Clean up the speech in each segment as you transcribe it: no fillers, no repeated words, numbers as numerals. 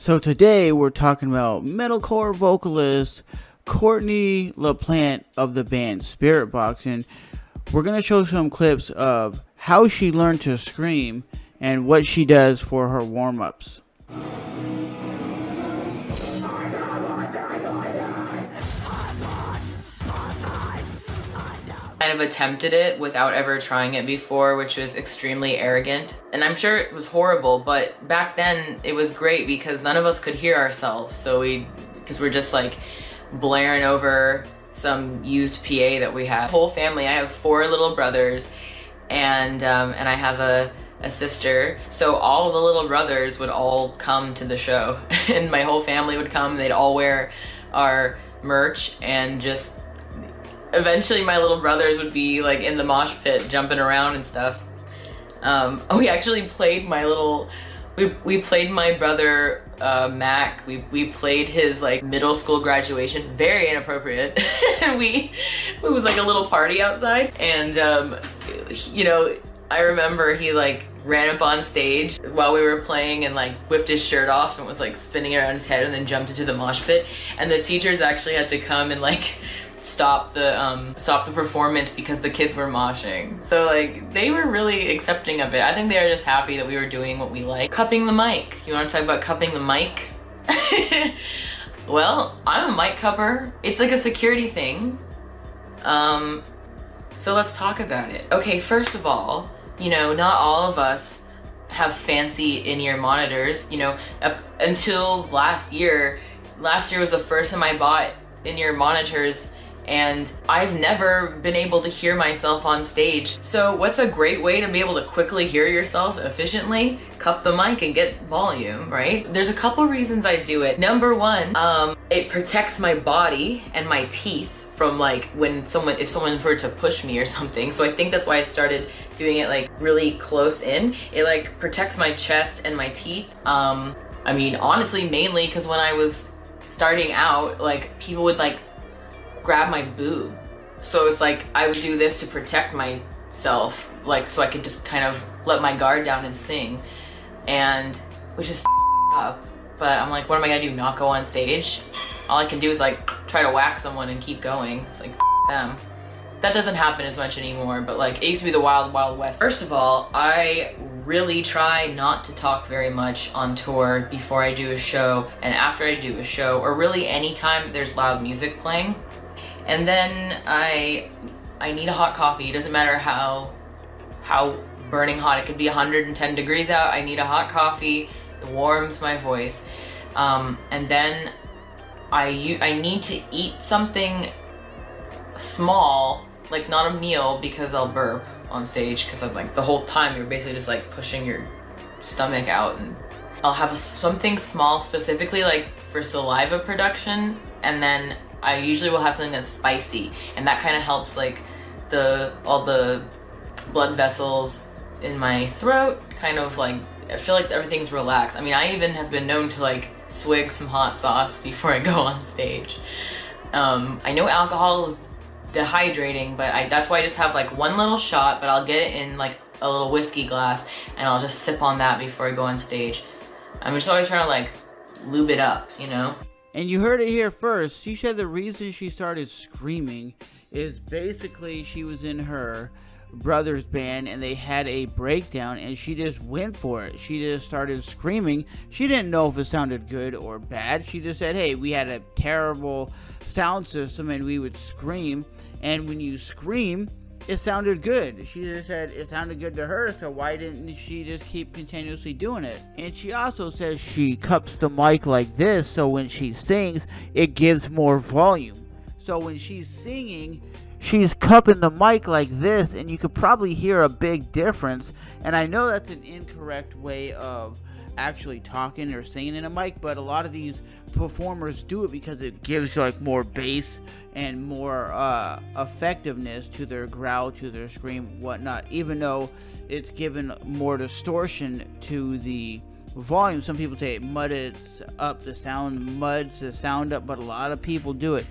So today we're talking about metalcore vocalist Courtney LaPlante of the band Spiritbox, and we're going to show some clips of how she learned to scream and what she does for her warm-ups. Kind of attempted it without ever trying it before, which was extremely arrogant. And I'm sure it was horrible, but back then it was great because none of us could hear ourselves. So because we're just like blaring over some used PA that we had. Whole family, I have 4 little brothers and I have a sister. So all the little brothers would all come to the show and my whole family would come. They'd all wear our merch and just eventually my little brothers would be like in the mosh pit jumping around and stuff. We actually played we played my brother Mac. We played his like middle school graduation, very inappropriate. And it was like a little party outside, and I remember he like ran up on stage while we were playing and like whipped his shirt off and was like spinning around his head and then jumped into the mosh pit, and the teachers actually had to come and like stop the performance because the kids were moshing. So like they were really accepting of it. I think they were just happy that we were doing what we like. Cupping the mic. You want to talk about cupping the mic? Well, I'm a mic cupper. It's like a security thing. So let's talk about it. Okay, first of all, not all of us have fancy in-ear monitors. Until last year was the first time I bought in-ear monitors, and I've never been able to hear myself on stage. So what's a great way to be able to quickly hear yourself efficiently? Cup the mic and get volume, right? There's a couple reasons I do it. Number one, it protects my body and my teeth from like if someone were to push me or something. So I think that's why I started doing it like really close in. It like protects my chest and my teeth. Honestly, mainly because when I was starting out, like people would like grab my boob. So it's like I would do this to protect myself, like so I could just kind of let my guard down and sing, and which is up. But I'm like, what am I gonna do? Not go on stage? All I can do is like try to whack someone and keep going. It's like them. That doesn't happen as much anymore, but like it used to be the wild, wild west. First of all, I really try not to talk very much on tour before I do a show and after I do a show, or really anytime there's loud music playing. And then I need a hot coffee. It doesn't matter how burning hot. It could be 110 degrees out. I need a hot coffee. It warms my voice. And then I need to eat something small, like not a meal, because I'll burp on stage, because I'm like the whole time you're basically just like pushing your stomach out. And I'll have something small specifically like for saliva production, and then I usually will have something that's spicy, and that kind of helps like all the blood vessels in my throat kind of like, I feel like everything's relaxed. I even have been known to like swig some hot sauce before I go on stage. I know alcohol is dehydrating, but that's why I just have like one little shot, but I'll get it in like a little whiskey glass and I'll just sip on that before I go on stage. I'm just always trying to like lube it up, And you heard it here first. She said the reason she started screaming is basically she was in her brother's band and they had a breakdown and she just went for it. She just started screaming. She didn't know if it sounded good or bad. She just said, hey, we had a terrible sound system and we would scream. And when you scream, it sounded good. She just said it sounded good to her, so why didn't she just keep continuously doing it? And she also says she cups the mic like this, so when she sings, it gives more volume. So when she's singing, she's cupping the mic like this, and you could probably hear a big difference. And I know that's an incorrect way of actually talking or singing in a mic, but a lot of these performers do it because it gives like more bass and more effectiveness to their growl, to their scream, whatnot, even though it's given more distortion to the volume. Some people say it muds the sound up, but a lot of people do it.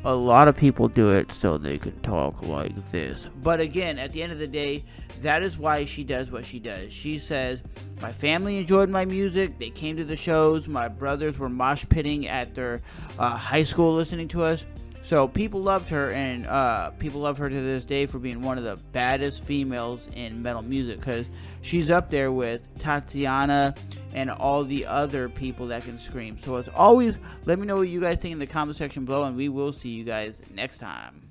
a lot of people do it so they can talk like this. But again, at the end of the day, that is why she does what she does. She says, my family enjoyed my music. They came to the shows. My brothers were mosh pitting at their high school listening to us. So people loved her, and people love her to this day for being one of the baddest females in metal music, because she's up there with Tatiana and all the other people that can scream. So as always, let me know what you guys think in the comment section below, and we will see you guys next time.